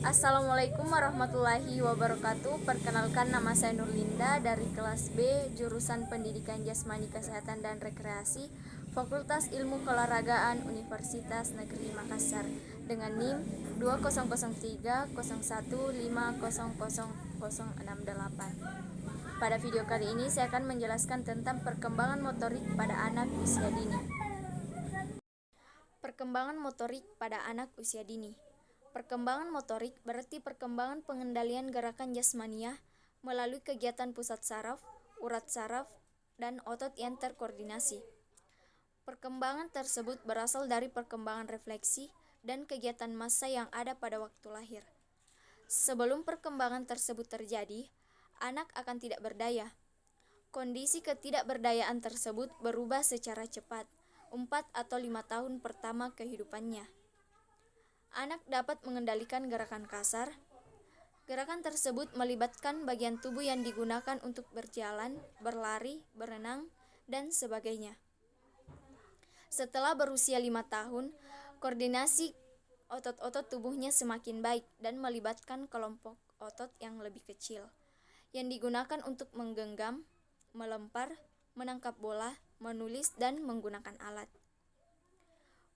Assalamualaikum warahmatullahi wabarakatuh. Perkenalkan, nama saya Nurlinda dari kelas B, jurusan Pendidikan Jasmani Kesehatan dan Rekreasi, Fakultas Ilmu Keolahragaan Universitas Negeri Makassar, dengan NIM 200301500068. Pada video kali ini saya akan menjelaskan tentang perkembangan motorik pada anak usia dini. Perkembangan motorik pada anak usia dini. Perkembangan motorik berarti perkembangan pengendalian gerakan jasmania melalui kegiatan pusat saraf, urat saraf, dan otot yang terkoordinasi. Perkembangan tersebut berasal dari perkembangan refleksi dan kegiatan massa yang ada pada waktu lahir. Sebelum perkembangan tersebut terjadi, anak akan tidak berdaya. Kondisi ketidakberdayaan tersebut berubah secara cepat, 4 atau 5 tahun pertama kehidupannya. Anak dapat mengendalikan gerakan kasar. Gerakan tersebut melibatkan bagian tubuh yang digunakan untuk berjalan, berlari, berenang, dan sebagainya. Setelah berusia 5 tahun, koordinasi otot-otot tubuhnya semakin baik dan melibatkan kelompok otot yang lebih kecil, yang digunakan untuk menggenggam, melempar, menangkap bola, menulis, dan menggunakan alat.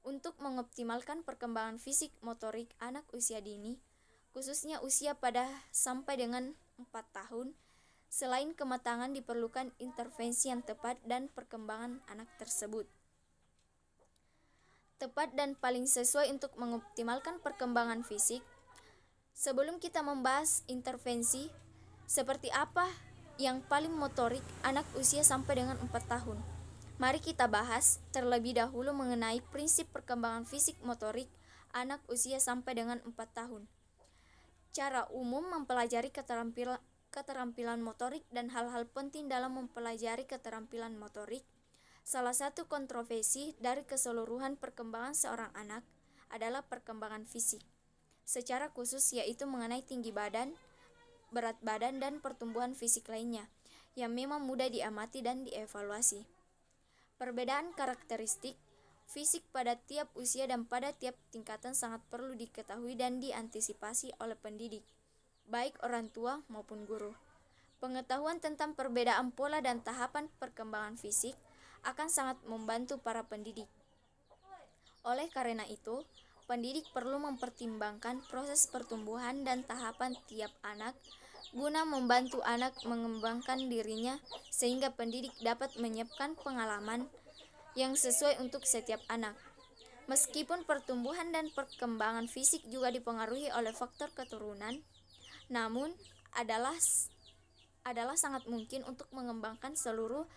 Untuk mengoptimalkan perkembangan fisik motorik anak usia dini, khususnya usia pada sampai dengan 4 tahun, selain kematangan diperlukan intervensi yang tepat dan perkembangan anak tersebut tepat dan paling sesuai untuk mengoptimalkan perkembangan fisik. Sebelum kita membahas intervensi, seperti apa yang paling motorik anak usia sampai dengan 4 tahun. Mari kita bahas terlebih dahulu mengenai prinsip perkembangan fisik motorik anak usia sampai dengan 4 tahun. Cara umum mempelajari keterampilan motorik dan hal-hal penting dalam mempelajari keterampilan motorik. Salah satu kontroversi dari keseluruhan perkembangan seorang anak adalah perkembangan fisik, secara khusus yaitu mengenai tinggi badan, berat badan, dan pertumbuhan fisik lainnya, yang memang mudah diamati dan dievaluasi. Perbedaan karakteristik fisik pada tiap usia dan pada tiap tingkatan sangat perlu diketahui dan diantisipasi oleh pendidik, baik orang tua maupun guru. Pengetahuan tentang perbedaan pola dan tahapan perkembangan fisik akan sangat membantu para pendidik. Oleh karena itu, pendidik perlu mempertimbangkan proses pertumbuhan dan tahapan tiap anak guna membantu anak mengembangkan dirinya, sehingga pendidik dapat menyiapkan pengalaman yang sesuai untuk setiap anak. Meskipun pertumbuhan dan perkembangan fisik juga dipengaruhi oleh faktor keturunan, namun adalah sangat mungkin untuk mengembangkan seluruh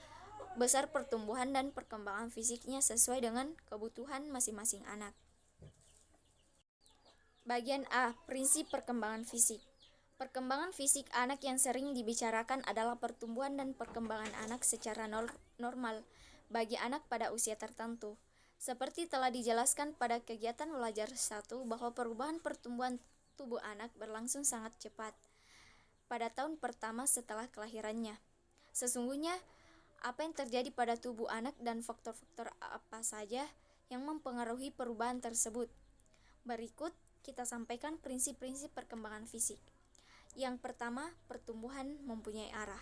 besar pertumbuhan dan perkembangan fisiknya sesuai dengan kebutuhan masing-masing anak. Bagian A. Prinsip perkembangan fisik. Perkembangan fisik anak yang sering dibicarakan adalah pertumbuhan dan perkembangan anak secara normal bagi anak pada usia tertentu. Seperti telah dijelaskan pada kegiatan belajar 1 bahwa perubahan pertumbuhan tubuh anak berlangsung sangat cepat pada tahun pertama setelah kelahirannya. Sesungguhnya, apa yang terjadi pada tubuh anak dan faktor-faktor apa saja yang mempengaruhi perubahan tersebut. Berikut kita sampaikan prinsip-prinsip perkembangan fisik. Yang pertama, pertumbuhan mempunyai arah.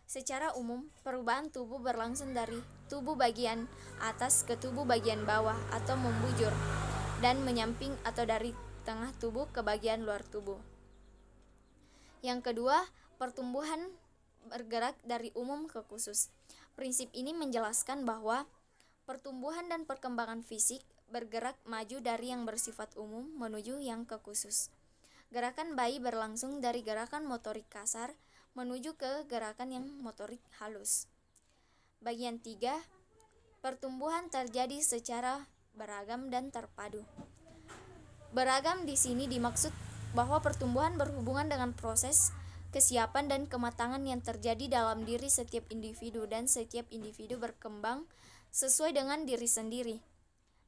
Secara umum, perubahan tubuh berlangsung dari tubuh bagian atas ke tubuh bagian bawah atau membujur, dan menyamping atau dari tengah tubuh ke bagian luar tubuh. Yang kedua, pertumbuhan bergerak dari umum ke khusus. Prinsip ini menjelaskan bahwa pertumbuhan dan perkembangan fisik bergerak maju dari yang bersifat umum menuju yang ke khusus. Gerakan bayi berlangsung dari gerakan motorik kasar menuju ke gerakan yang motorik halus. Bagian 3, pertumbuhan terjadi secara beragam dan terpadu. Beragam di sini dimaksud bahwa pertumbuhan berhubungan dengan proses kesiapan dan kematangan yang terjadi dalam diri setiap individu, dan setiap individu berkembang sesuai dengan diri sendiri.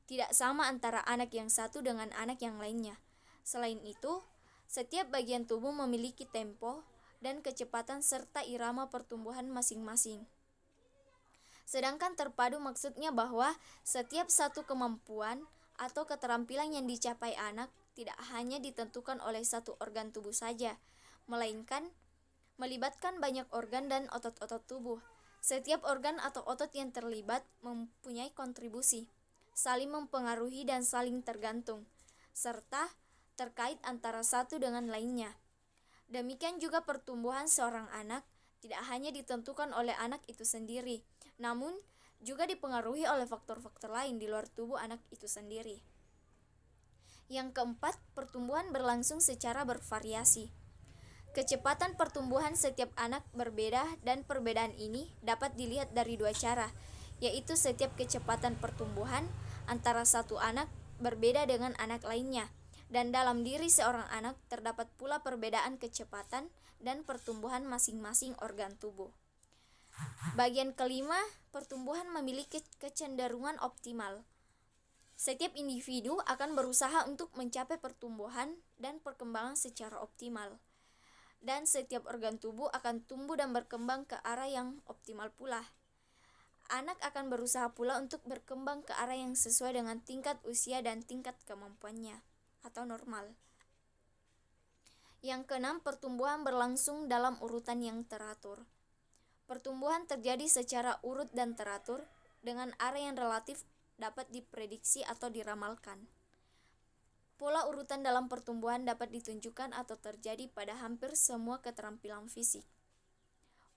Tidak sama antara anak yang satu dengan anak yang lainnya. Selain itu, setiap bagian tubuh memiliki tempo dan kecepatan serta irama pertumbuhan masing-masing. Sedangkan terpadu maksudnya bahwa setiap satu kemampuan atau keterampilan yang dicapai anak tidak hanya ditentukan oleh satu organ tubuh saja, melainkan melibatkan banyak organ dan otot-otot tubuh. Setiap organ atau otot yang terlibat mempunyai kontribusi, saling mempengaruhi dan saling tergantung, serta terkait antara satu dengan lainnya. Demikian juga pertumbuhan seorang anak tidak hanya ditentukan oleh anak itu sendiri, namun juga dipengaruhi oleh faktor-faktor lain di luar tubuh anak itu sendiri. Yang keempat, pertumbuhan berlangsung secara bervariasi. Kecepatan pertumbuhan setiap anak berbeda dan perbedaan ini dapat dilihat dari dua cara, yaitu setiap kecepatan pertumbuhan antara satu anak berbeda dengan anak lainnya, dan dalam diri seorang anak terdapat pula perbedaan kecepatan dan pertumbuhan masing-masing organ tubuh. Bagian kelima, pertumbuhan memiliki kecenderungan optimal. Setiap individu akan berusaha untuk mencapai pertumbuhan dan perkembangan secara optimal. Dan setiap organ tubuh akan tumbuh dan berkembang ke arah yang optimal pula. Anak akan berusaha pula untuk berkembang ke arah yang sesuai dengan tingkat usia dan tingkat kemampuannya, atau normal. Yang keenam, pertumbuhan berlangsung dalam urutan yang teratur. Pertumbuhan terjadi secara urut dan teratur dengan arah yang relatif dapat diprediksi atau diramalkan. Pola urutan dalam pertumbuhan dapat ditunjukkan atau terjadi pada hampir semua keterampilan fisik.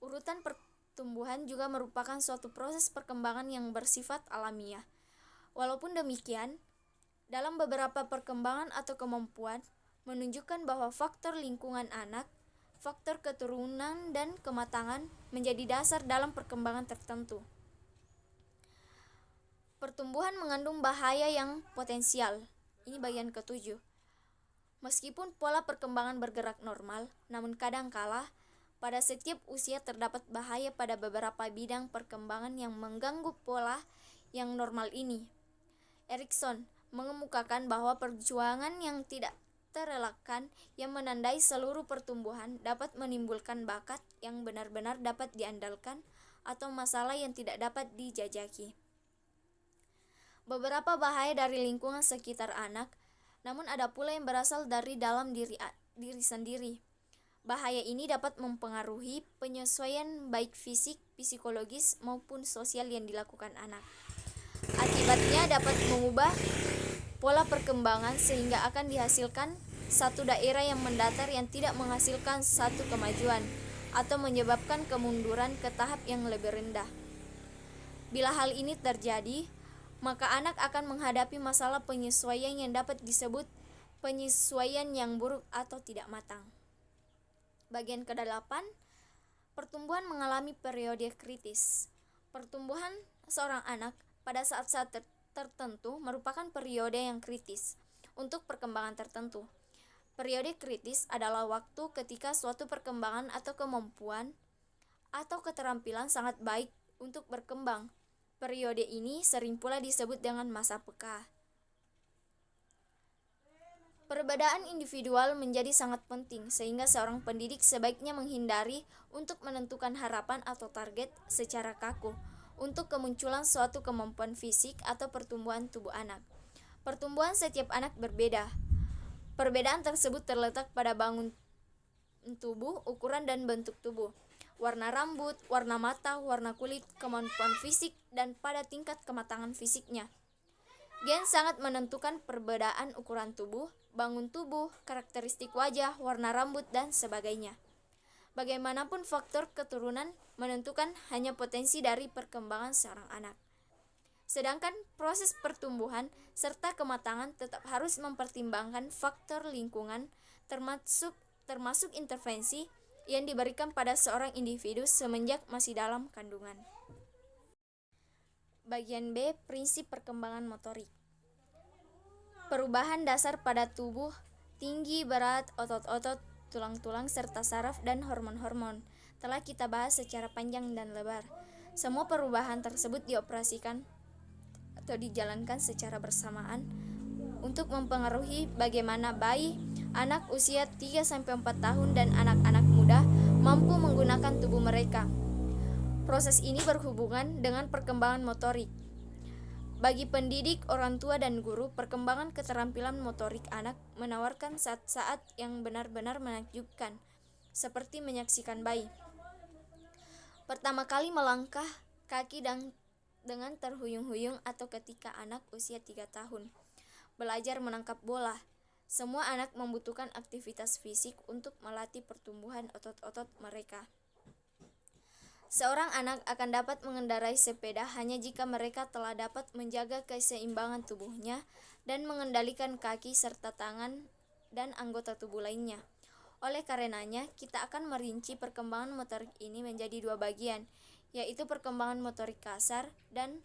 Urutan pertumbuhan juga merupakan suatu proses perkembangan yang bersifat alamiah. Walaupun demikian, dalam beberapa perkembangan atau kemampuan menunjukkan bahwa faktor lingkungan anak, faktor keturunan dan kematangan menjadi dasar dalam perkembangan tertentu. Pertumbuhan mengandung bahaya yang potensial. Ini bagian ketujuh. Meskipun pola perkembangan bergerak normal, namun kadangkala pada setiap usia terdapat bahaya pada beberapa bidang perkembangan yang mengganggu pola yang normal ini. Erikson mengemukakan bahwa perjuangan yang tidak terelakkan yang menandai seluruh pertumbuhan dapat menimbulkan bakat yang benar-benar dapat diandalkan atau masalah yang tidak dapat dijajaki. Beberapa bahaya dari lingkungan sekitar anak, namun ada pula yang berasal dari dalam diri sendiri. Bahaya ini dapat mempengaruhi penyesuaian baik fisik, psikologis maupun sosial yang dilakukan anak. Akibatnya dapat mengubah pola perkembangan sehingga akan dihasilkan satu daerah yang mendatar yang tidak menghasilkan satu kemajuan atau menyebabkan kemunduran ke tahap yang lebih rendah. Bila hal ini terjadi, maka anak akan menghadapi masalah penyesuaian yang dapat disebut penyesuaian yang buruk atau tidak matang. Bagian ke-8, pertumbuhan mengalami periode kritis. Pertumbuhan seorang anak pada saat-saat tertentu merupakan periode yang kritis untuk perkembangan tertentu. Periode kritis adalah waktu ketika suatu perkembangan atau kemampuan atau keterampilan sangat baik untuk berkembang. Periode ini sering pula disebut dengan masa peka. Perbedaan individual menjadi sangat penting sehingga seorang pendidik sebaiknya menghindari untuk menentukan harapan atau target secara kaku untuk kemunculan suatu kemampuan fisik atau pertumbuhan tubuh anak. Pertumbuhan setiap anak berbeda. Perbedaan tersebut terletak pada bangun tubuh, ukuran dan bentuk tubuh, warna rambut, warna mata, warna kulit, kemampuan fisik, dan pada tingkat kematangan fisiknya. Gen sangat menentukan perbedaan ukuran tubuh, bangun tubuh, karakteristik wajah, warna rambut, dan sebagainya. Bagaimanapun faktor keturunan menentukan hanya potensi dari perkembangan seorang anak. Sedangkan proses pertumbuhan serta kematangan tetap harus mempertimbangkan faktor lingkungan termasuk intervensi yang diberikan pada seorang individu semenjak masih dalam kandungan. Bagian B, prinsip perkembangan motorik. Perubahan dasar pada tubuh, tinggi, berat, otot-otot, tulang-tulang, serta saraf dan hormon-hormon telah kita bahas secara panjang dan lebar. Semua perubahan tersebut dioperasikan atau dijalankan secara bersamaan untuk mempengaruhi bagaimana bayi, anak usia 3-4 tahun dan anak-anak muda mampu menggunakan tubuh mereka. Proses ini berhubungan dengan perkembangan motorik. Bagi pendidik, orang tua, dan guru, perkembangan keterampilan motorik anak menawarkan saat-saat yang benar-benar menakjubkan, seperti menyaksikan bayi pertama kali melangkah kaki dengan terhuyung-huyung, atau ketika anak usia 3 tahun belajar menangkap bola. Semua anak membutuhkan aktivitas fisik untuk melatih pertumbuhan otot-otot mereka. Seorang anak akan dapat mengendarai sepeda hanya jika mereka telah dapat menjaga keseimbangan tubuhnya dan mengendalikan kaki serta tangan dan anggota tubuh lainnya. Oleh karenanya, kita akan merinci perkembangan motorik ini menjadi 2 bagian, yaitu perkembangan motorik kasar dan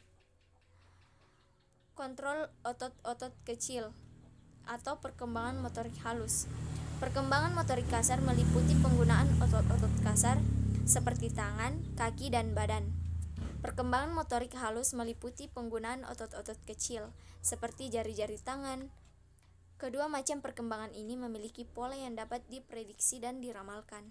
kontrol otot-otot kecil atau perkembangan motorik halus. Perkembangan motorik kasar meliputi penggunaan otot-otot kasar seperti tangan, kaki, dan badan. Perkembangan motorik halus meliputi penggunaan otot-otot kecil seperti jari-jari tangan. Kedua macam perkembangan ini memiliki pola yang dapat diprediksi dan diramalkan.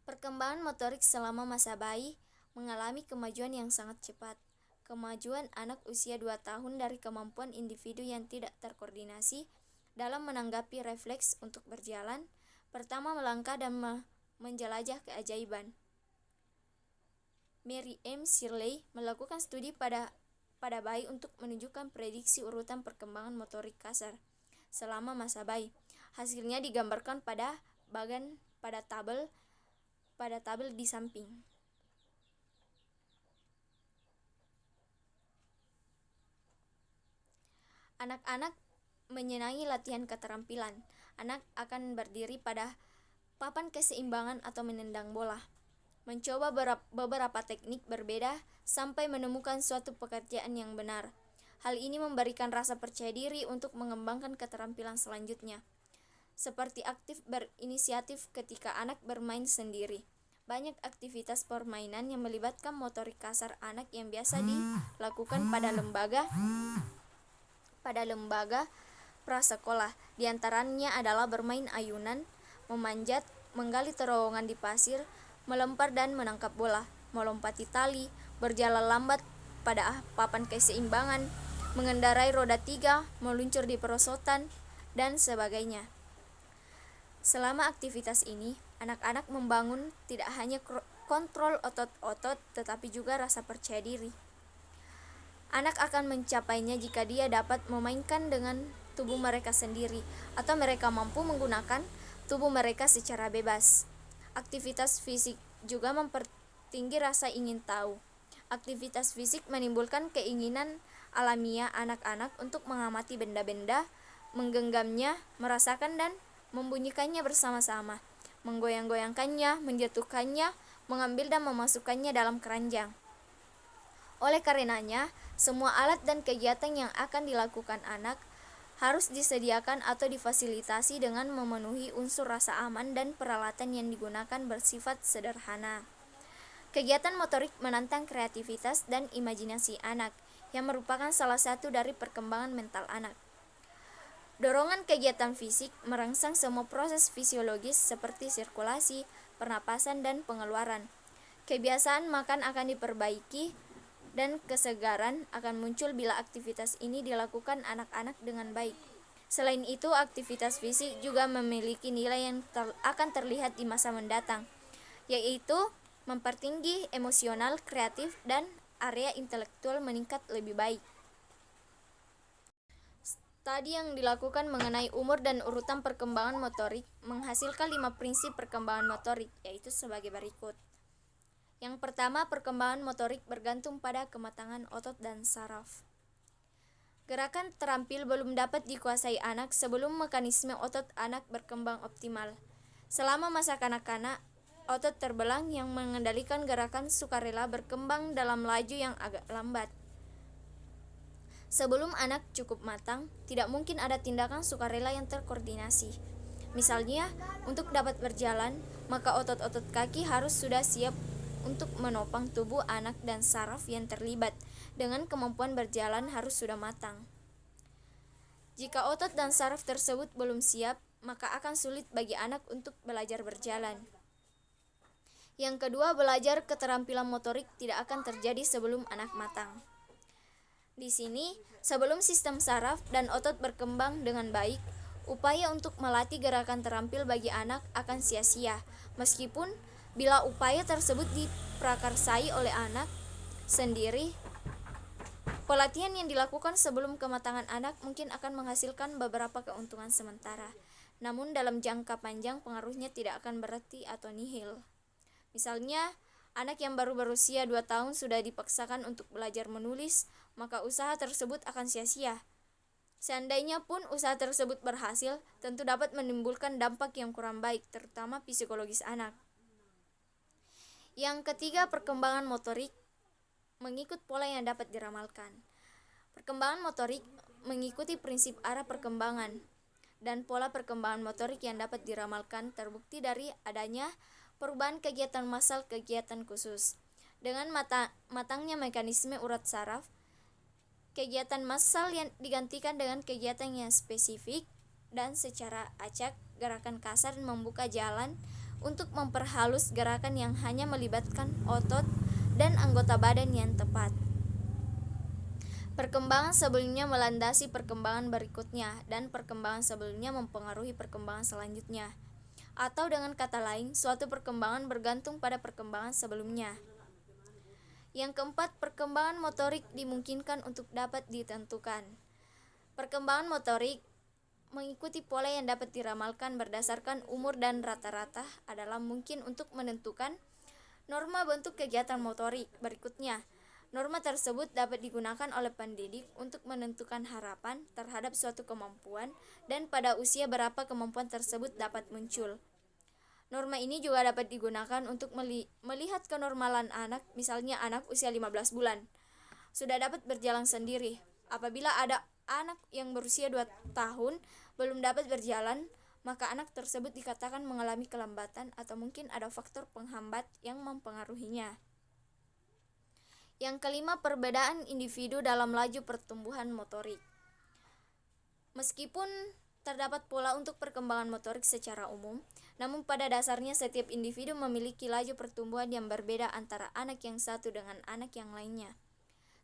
Perkembangan motorik selama masa bayi mengalami kemajuan yang sangat cepat. Kemajuan anak usia 2 tahun dari kemampuan individu yang tidak terkoordinasi dalam menanggapi refleks untuk berjalan, pertama melangkah dan menjelajah keajaiban. Mary M. Shirley melakukan studi pada bayi untuk menunjukkan prediksi urutan perkembangan motorik kasar selama masa bayi. Hasilnya digambarkan pada tabel di samping. Anak-anak menyenangi latihan keterampilan. Anak akan berdiri pada papan keseimbangan atau menendang bola, mencoba beberapa teknik berbeda sampai menemukan suatu pekerjaan yang benar. Hal ini memberikan rasa percaya diri untuk mengembangkan keterampilan selanjutnya, seperti aktif berinisiatif ketika anak bermain sendiri. Banyak aktivitas permainan yang melibatkan motorik kasar anak yang biasa dilakukan pada lembaga prasekolah. Di antaranya adalah bermain ayunan, memanjat, menggali terowongan di pasir, melempar dan menangkap bola, melompati tali, berjalan lambat pada papan keseimbangan, mengendarai roda 3, meluncur di perosotan, dan sebagainya. Selama aktivitas ini, anak-anak membangun tidak hanya kontrol otot-otot, tetapi juga rasa percaya diri. Anak akan mencapainya jika dia dapat memainkan dengan tubuh mereka sendiri, atau mereka mampu menggunakan tubuh mereka secara bebas. Aktivitas fisik juga mempertinggi rasa ingin tahu. Aktivitas fisik menimbulkan keinginan alamiah anak-anak untuk mengamati benda-benda, menggenggamnya, merasakan dan membunyikannya bersama-sama, menggoyang-goyangkannya, menjatuhkannya, mengambil dan memasukkannya dalam keranjang. Oleh karenanya, semua alat dan kegiatan yang akan dilakukan anak harus disediakan atau difasilitasi dengan memenuhi unsur rasa aman, dan peralatan yang digunakan bersifat sederhana. Kegiatan motorik menantang kreativitas dan imajinasi anak, yang merupakan salah satu dari perkembangan mental anak. Dorongan kegiatan fisik merangsang semua proses fisiologis seperti sirkulasi, pernapasan, dan pengeluaran. Kebiasaan makan akan diperbaiki, dan kesegaran akan muncul bila aktivitas ini dilakukan anak-anak dengan baik. Selain itu, aktivitas fisik juga memiliki nilai yang akan terlihat di masa mendatang, yaitu mempertinggi emosional, kreatif, dan area intelektual meningkat lebih baik. Studi yang dilakukan mengenai umur dan urutan perkembangan motorik menghasilkan 5 prinsip perkembangan motorik, yaitu sebagai berikut. Yang pertama, perkembangan motorik bergantung pada kematangan otot dan saraf. Gerakan terampil belum dapat dikuasai anak sebelum mekanisme otot anak berkembang optimal. Selama masa kanak-kanak, otot terbelang yang mengendalikan gerakan sukarela berkembang dalam laju yang agak lambat. Sebelum anak cukup matang, tidak mungkin ada tindakan sukarela yang terkoordinasi. Misalnya, untuk dapat berjalan, maka otot-otot kaki harus sudah siap untuk menopang tubuh anak, dan saraf yang terlibat dengan kemampuan berjalan harus sudah matang. Jika otot dan saraf tersebut belum siap, maka akan sulit bagi anak untuk belajar berjalan. Yang kedua, belajar keterampilan motorik tidak akan terjadi sebelum anak matang. Di sini, sebelum sistem saraf dan otot berkembang dengan baik, upaya untuk melatih gerakan terampil bagi anak akan sia-sia, meskipun bila upaya tersebut diprakarsai oleh anak sendiri. Pelatihan yang dilakukan sebelum kematangan anak mungkin akan menghasilkan beberapa keuntungan sementara, namun dalam jangka panjang pengaruhnya tidak akan berarti atau nihil. Misalnya, anak yang baru berusia 2 tahun sudah dipaksakan untuk belajar menulis, maka usaha tersebut akan sia-sia. Seandainya pun usaha tersebut berhasil, tentu dapat menimbulkan dampak yang kurang baik, terutama psikologis anak. Yang ketiga, perkembangan motorik mengikut pola yang dapat diramalkan. Perkembangan motorik mengikuti prinsip arah perkembangan, dan pola perkembangan motorik yang dapat diramalkan terbukti dari adanya perubahan kegiatan massal kegiatan khusus. Dengan matangnya mekanisme urat saraf, kegiatan massal yang digantikan dengan kegiatan yang spesifik dan secara acak. Gerakan kasar membuka jalan untuk memperhalus gerakan yang hanya melibatkan otot dan anggota badan yang tepat. Perkembangan sebelumnya melandasi perkembangan berikutnya, dan perkembangan sebelumnya mempengaruhi perkembangan selanjutnya. Atau dengan kata lain, suatu perkembangan bergantung pada perkembangan sebelumnya. Yang keempat, perkembangan motorik dimungkinkan untuk dapat ditentukan. Perkembangan motorik mengikuti pola yang dapat diramalkan berdasarkan umur dan rata-rata adalah mungkin untuk menentukan norma bentuk kegiatan motorik berikutnya. Norma tersebut dapat digunakan oleh pendidik untuk menentukan harapan terhadap suatu kemampuan dan pada usia berapa kemampuan tersebut dapat muncul. Norma ini juga dapat digunakan untuk melihat kenormalan anak, misalnya anak usia 15 bulan sudah dapat berjalan sendiri. Apabila ada anak yang berusia 2 tahun belum dapat berjalan, maka anak tersebut dikatakan mengalami kelambatan atau mungkin ada faktor penghambat yang mempengaruhinya. Yang kelima, perbedaan individu dalam laju pertumbuhan motorik. Meskipun terdapat pola untuk perkembangan motorik secara umum, namun pada dasarnya setiap individu memiliki laju pertumbuhan yang berbeda antara anak yang satu dengan anak yang lainnya.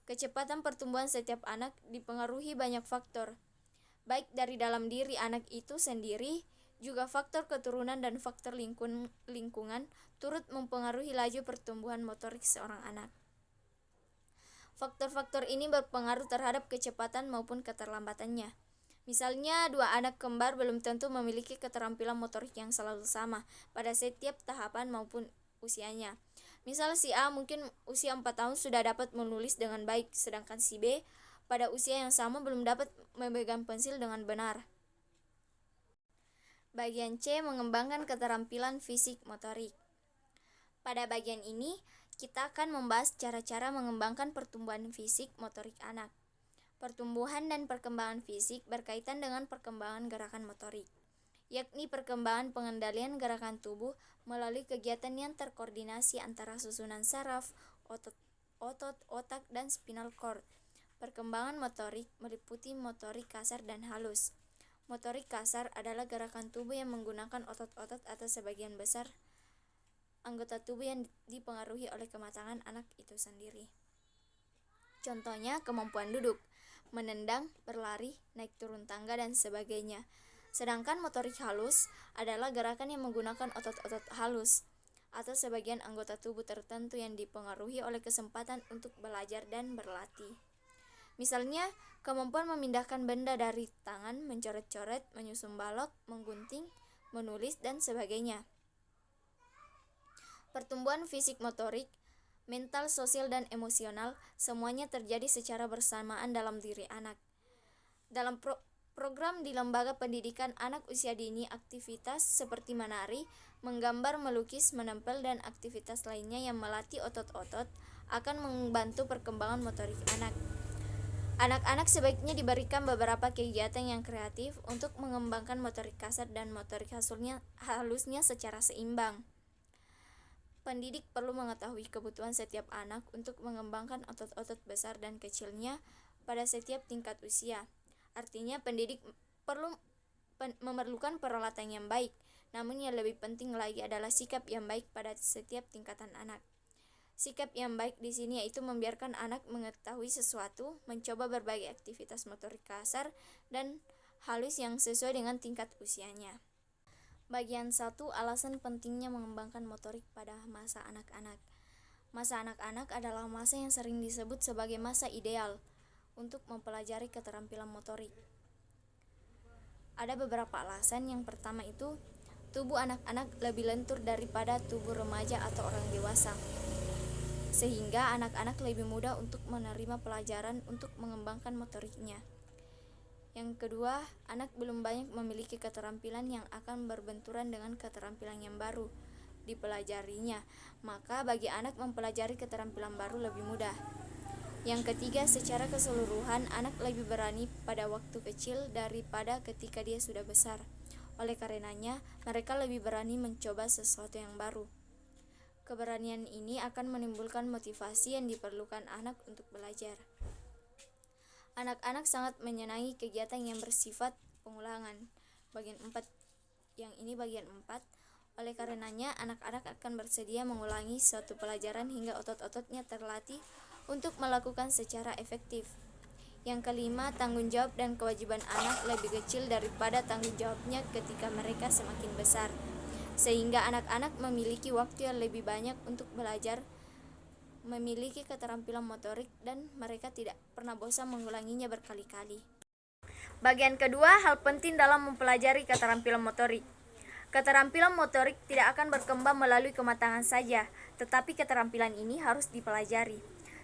Kecepatan pertumbuhan setiap anak dipengaruhi banyak faktor, baik dari dalam diri anak itu sendiri, juga faktor keturunan dan faktor lingkungan turut mempengaruhi laju pertumbuhan motorik seorang anak. Faktor-faktor ini berpengaruh terhadap kecepatan maupun keterlambatannya. Misalnya, 2 anak kembar belum tentu memiliki keterampilan motorik yang selalu sama pada setiap tahapan maupun usianya. Misal si A mungkin usia 4 tahun sudah dapat menulis dengan baik, sedangkan si B pada usia yang sama belum dapat memegang pensil dengan benar. Bagian C, mengembangkan keterampilan fisik motorik. Pada bagian ini, kita akan membahas cara-cara mengembangkan pertumbuhan fisik motorik anak. Pertumbuhan dan perkembangan fisik berkaitan dengan perkembangan gerakan motorik, yakni perkembangan pengendalian gerakan tubuh melalui kegiatan yang terkoordinasi antara susunan saraf, otot, otak, dan spinal cord. Perkembangan motorik meliputi motorik kasar dan halus. Motorik kasar adalah gerakan tubuh yang menggunakan otot-otot atau sebagian besar anggota tubuh yang dipengaruhi oleh kematangan anak itu sendiri. Contohnya kemampuan duduk, menendang, berlari, naik turun tangga, dan sebagainya. Sedangkan motorik halus adalah gerakan yang menggunakan otot-otot halus atau sebagian anggota tubuh tertentu yang dipengaruhi oleh kesempatan untuk belajar dan berlatih. Misalnya, kemampuan memindahkan benda dari tangan, mencoret-coret, menyusun balok, menggunting, menulis, dan sebagainya. Pertumbuhan fisik motorik, mental, sosial, dan emosional semuanya terjadi secara bersamaan dalam diri anak. Dalam program di lembaga pendidikan anak usia dini, aktivitas seperti menari, menggambar, melukis, menempel, dan aktivitas lainnya yang melatih otot-otot akan membantu perkembangan motorik anak. Anak-anak sebaiknya diberikan beberapa kegiatan yang kreatif untuk mengembangkan motorik kasar dan motorik halusnya secara seimbang. Pendidik perlu mengetahui kebutuhan setiap anak untuk mengembangkan otot-otot besar dan kecilnya pada setiap tingkat usia. Artinya, pendidik memerlukan peralatan yang baik, namun yang lebih penting lagi adalah sikap yang baik pada setiap tingkatan anak. Sikap yang baik di sini yaitu membiarkan anak mengetahui sesuatu, mencoba berbagai aktivitas motorik kasar dan halus yang sesuai dengan tingkat usianya. Bagian 1, alasan pentingnya mengembangkan motorik pada masa anak-anak. Masa anak-anak adalah masa yang sering disebut sebagai masa ideal untuk mempelajari keterampilan motorik. Ada beberapa alasan. Yang pertama itu, tubuh anak-anak lebih lentur daripada tubuh remaja atau orang dewasa, sehingga anak-anak lebih mudah untuk menerima pelajaran untuk mengembangkan motoriknya. Yang kedua, anak belum banyak memiliki keterampilan yang akan berbenturan dengan keterampilan yang baru dipelajarinya, maka bagi anak mempelajari keterampilan baru lebih mudah. Yang ketiga, secara keseluruhan anak lebih berani pada waktu kecil daripada ketika dia sudah besar. Oleh karenanya, mereka lebih berani mencoba sesuatu yang baru. Keberanian ini akan menimbulkan motivasi yang diperlukan anak untuk belajar. Anak-anak sangat menyenangi kegiatan yang bersifat pengulangan. Bagian 4. Yang ini bagian 4. Oleh karenanya, anak-anak akan bersedia mengulangi suatu pelajaran hingga otot-ototnya terlatih untuk melakukan secara efektif. Yang kelima, tanggung jawab dan kewajiban anak lebih kecil daripada tanggung jawabnya ketika mereka semakin besar, sehingga anak-anak memiliki waktu yang lebih banyak untuk belajar, memiliki keterampilan motorik, dan mereka tidak pernah bosan mengulanginya berkali-kali. Bagian kedua, hal penting dalam mempelajari keterampilan motorik. Keterampilan motorik tidak akan berkembang melalui kematangan saja, tetapi keterampilan ini harus dipelajari.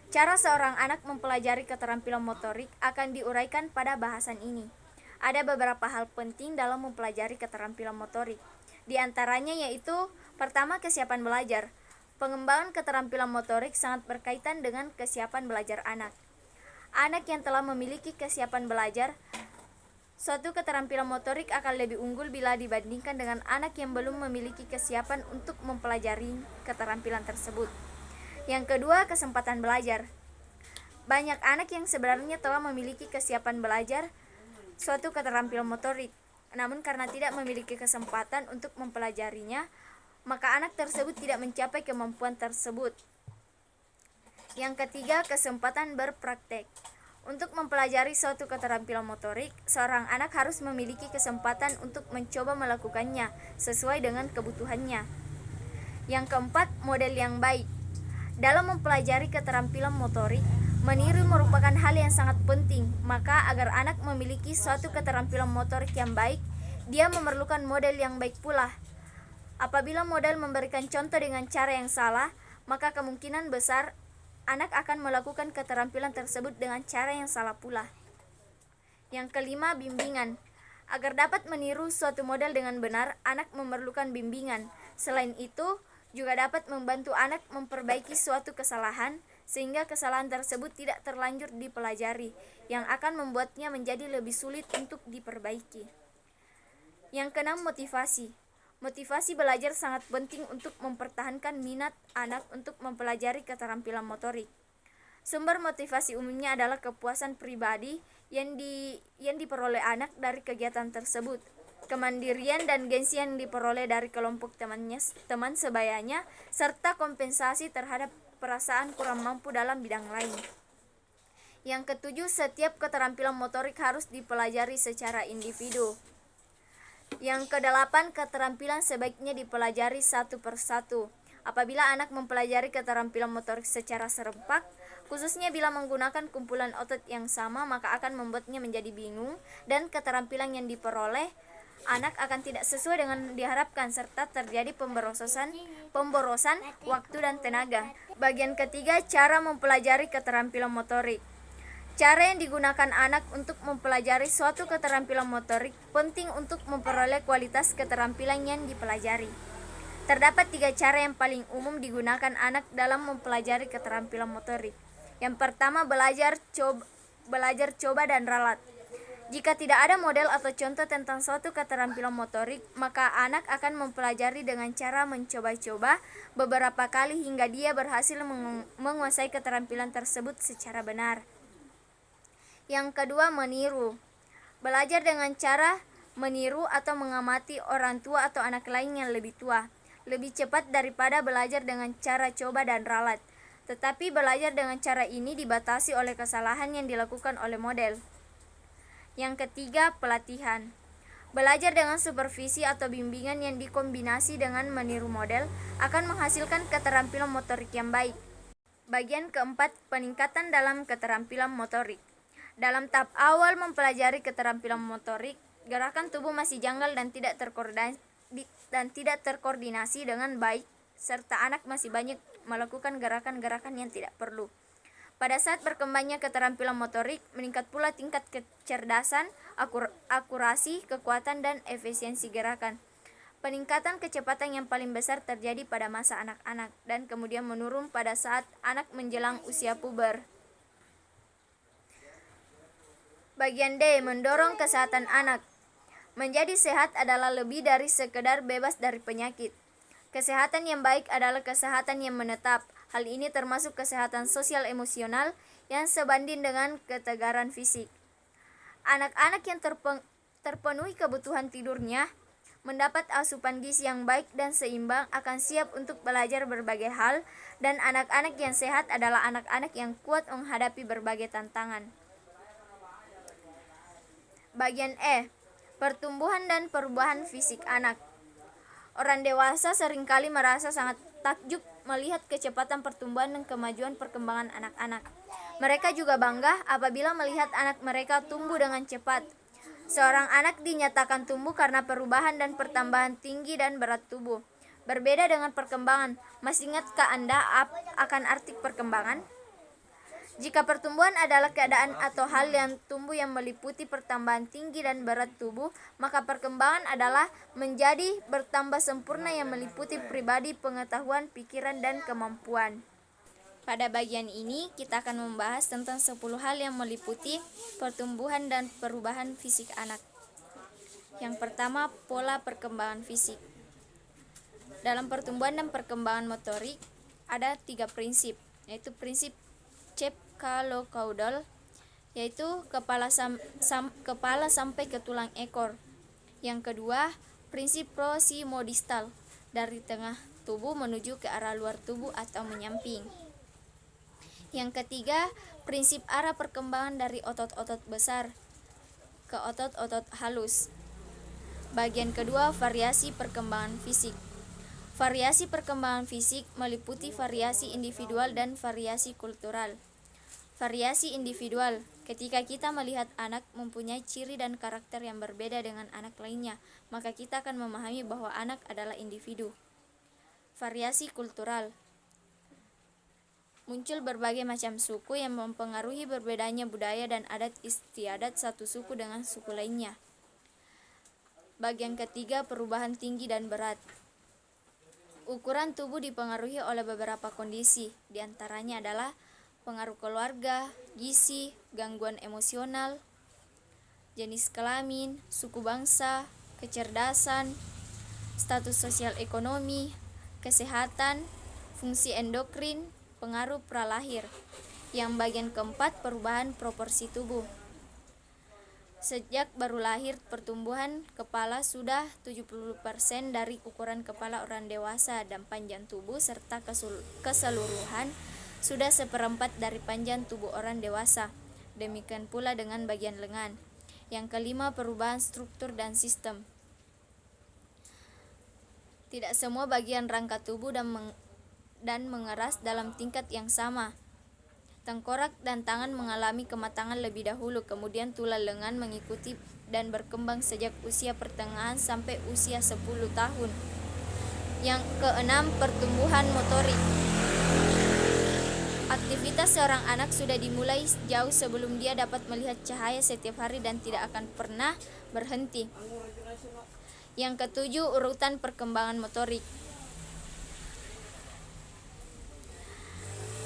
Cara seorang anak mempelajari keterampilan motorik akan diuraikan pada bahasan ini. Ada beberapa hal penting dalam mempelajari keterampilan motorik. Di antaranya yaitu, pertama, kesiapan belajar. Pengembangan keterampilan motorik sangat berkaitan dengan kesiapan belajar anak. Anak yang telah memiliki kesiapan belajar, suatu keterampilan motorik akan lebih unggul bila dibandingkan dengan anak yang belum memiliki kesiapan untuk mempelajari keterampilan tersebut. Yang kedua, kesempatan belajar. Banyak anak yang sebenarnya telah memiliki kesiapan belajar suatu keterampilan motorik, namun karena tidak memiliki kesempatan untuk mempelajarinya, maka anak tersebut tidak mencapai kemampuan tersebut. Yang ketiga, kesempatan berpraktek. Untuk mempelajari suatu keterampilan motorik, seorang anak harus memiliki kesempatan untuk mencoba melakukannya sesuai dengan kebutuhannya. Yang keempat, model yang baik. Dalam mempelajari keterampilan motorik, meniru merupakan hal yang sangat penting. Maka agar anak memiliki suatu keterampilan motorik yang baik, dia memerlukan model yang baik pula. Apabila model memberikan contoh dengan cara yang salah, maka kemungkinan besar anak akan melakukan keterampilan tersebut dengan cara yang salah pula. Yang kelima, bimbingan. Agar dapat meniru suatu model dengan benar, anak memerlukan bimbingan. Selain itu, juga dapat membantu anak memperbaiki suatu kesalahan, sehingga kesalahan tersebut tidak terlanjur dipelajari, yang akan membuatnya menjadi lebih sulit untuk diperbaiki. Yang keenam, motivasi. Motivasi belajar sangat penting untuk mempertahankan minat anak untuk mempelajari keterampilan motorik. Sumber motivasi umumnya adalah kepuasan pribadi yang diperoleh anak dari kegiatan tersebut, kemandirian dan gengsi yang diperoleh dari kelompok teman sebayanya, serta kompensasi terhadap perasaan kurang mampu dalam bidang lain. Yang ketujuh, setiap keterampilan motorik harus dipelajari secara individu. Yang kedelapan, keterampilan sebaiknya dipelajari satu persatu. Apabila anak mempelajari keterampilan motorik secara serempak, khususnya bila menggunakan kumpulan otot yang sama, maka akan membuatnya menjadi bingung, dan keterampilan yang diperoleh anak akan tidak sesuai dengan diharapkan, serta terjadi pemborosan waktu dan tenaga. Bagian ketiga, cara mempelajari keterampilan motorik. Cara yang digunakan anak untuk mempelajari suatu keterampilan motorik penting untuk memperoleh kualitas keterampilan yang dipelajari. Terdapat 3 cara yang paling umum digunakan anak dalam mempelajari keterampilan motorik. Yang pertama, belajar, coba, dan ralat. Jika tidak ada model atau contoh tentang suatu keterampilan motorik, maka anak akan mempelajari dengan cara mencoba-coba beberapa kali hingga dia berhasil menguasai keterampilan tersebut secara benar. Yang kedua, meniru. Belajar dengan cara meniru atau mengamati orang tua atau anak lain yang lebih tua, lebih cepat daripada belajar dengan cara coba dan ralat. Tetapi belajar dengan cara ini dibatasi oleh kesalahan yang dilakukan oleh model. Yang ketiga, pelatihan. Belajar dengan supervisi atau bimbingan yang dikombinasi dengan meniru model akan menghasilkan keterampilan motorik yang baik. Bagian keempat, peningkatan dalam keterampilan motorik. Dalam tahap awal mempelajari keterampilan motorik, gerakan tubuh masih janggal dan tidak terkoordinasi dengan baik, serta anak masih banyak melakukan gerakan-gerakan yang tidak perlu. Pada saat berkembangnya keterampilan motorik, meningkat pula tingkat kecerdasan, akurasi, kekuatan, dan efisiensi gerakan. Peningkatan kecepatan yang paling besar terjadi pada masa anak-anak dan kemudian menurun pada saat anak menjelang usia puber. Bagian D, mendorong kesehatan anak. Menjadi sehat adalah lebih dari sekedar bebas dari penyakit. Kesehatan yang baik adalah kesehatan yang menetap. Hal ini termasuk kesehatan sosial emosional yang sebanding dengan ketegaran fisik. Anak-anak yang terpenuhi kebutuhan tidurnya, mendapat asupan gizi yang baik dan seimbang akan siap untuk belajar berbagai hal, dan anak-anak yang sehat adalah anak-anak yang kuat menghadapi berbagai tantangan. Bagian E, pertumbuhan dan perubahan fisik anak. Orang dewasa seringkali merasa sangat takjub melihat kecepatan pertumbuhan dan kemajuan perkembangan anak-anak. Mereka juga bangga apabila melihat anak mereka tumbuh dengan cepat. Seorang anak dinyatakan tumbuh karena perubahan dan pertambahan tinggi dan berat tubuh. Berbeda dengan perkembangan. Masih ingatkah Anda akan arti perkembangan? Jika pertumbuhan adalah keadaan atau hal yang tumbuh yang meliputi pertambahan tinggi dan berat tubuh, maka perkembangan adalah menjadi bertambah sempurna yang meliputi pribadi, pengetahuan, pikiran, dan kemampuan. Pada bagian ini, kita akan membahas tentang 10 hal yang meliputi pertumbuhan dan perubahan fisik anak. Yang pertama, pola perkembangan fisik. Dalam pertumbuhan dan perkembangan motorik, ada 3 prinsip, yaitu prinsip cephalocauda, yaitu kepala sampai ke tulang ekor. Yang kedua, prinsip prosimodistal, dari tengah tubuh menuju ke arah luar tubuh atau menyamping. Yang ketiga, prinsip arah perkembangan dari otot-otot besar ke otot-otot halus. Bagian kedua, variasi perkembangan fisik. Variasi perkembangan fisik meliputi variasi individual dan variasi kultural. Variasi individual, ketika kita melihat anak mempunyai ciri dan karakter yang berbeda dengan anak lainnya, maka kita akan memahami bahwa anak adalah individu. Variasi kultural, muncul berbagai macam suku yang mempengaruhi berbedanya budaya dan adat istiadat satu suku dengan suku lainnya. Bagian ketiga, perubahan tinggi dan berat. Ukuran tubuh dipengaruhi oleh beberapa kondisi, diantaranya adalah pengaruh keluarga, gizi, gangguan emosional, jenis kelamin, suku bangsa, kecerdasan, status sosial ekonomi, kesehatan, fungsi endokrin, pengaruh pralahir. Yang bagian keempat, perubahan proporsi tubuh. Sejak baru lahir, pertumbuhan kepala sudah 70% dari ukuran kepala orang dewasa, dan panjang tubuh serta keseluruhan sudah 1/4 dari panjang tubuh orang dewasa. Demikian pula dengan bagian lengan. Yang kelima, perubahan struktur dan sistem. Tidak semua bagian rangka tubuh dan mengeras dalam tingkat yang sama. Tengkorak dan tangan mengalami kematangan lebih dahulu, kemudian tulang lengan mengikuti dan berkembang sejak usia pertengahan sampai usia 10 tahun. Yang keenam, pertumbuhan motorik. Aktivitas seorang anak sudah dimulai jauh sebelum dia dapat melihat cahaya setiap hari dan tidak akan pernah berhenti. Yang ketujuh, urutan perkembangan motorik.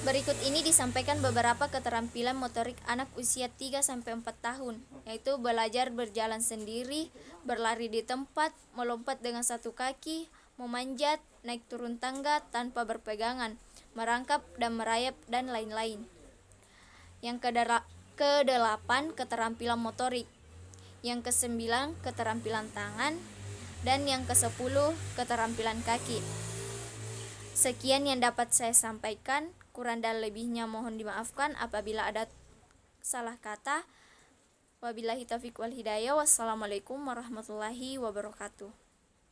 Berikut ini disampaikan beberapa keterampilan motorik anak usia 3-4 tahun, yaitu belajar berjalan sendiri, berlari di tempat, melompat dengan satu kaki, memanjat, naik turun tangga tanpa berpegangan, merangkap dan merayap, dan lain-lain. Yang kedelapan, keterampilan motorik. Yang kesembilan, keterampilan tangan. Dan yang ke-10, keterampilan kaki. Sekian yang dapat saya sampaikan. Kurang dan lebihnya mohon dimaafkan apabila ada salah kata. Wabillahi taufiq wal hidayah. Wassalamualaikum warahmatullahi wabarakatuh.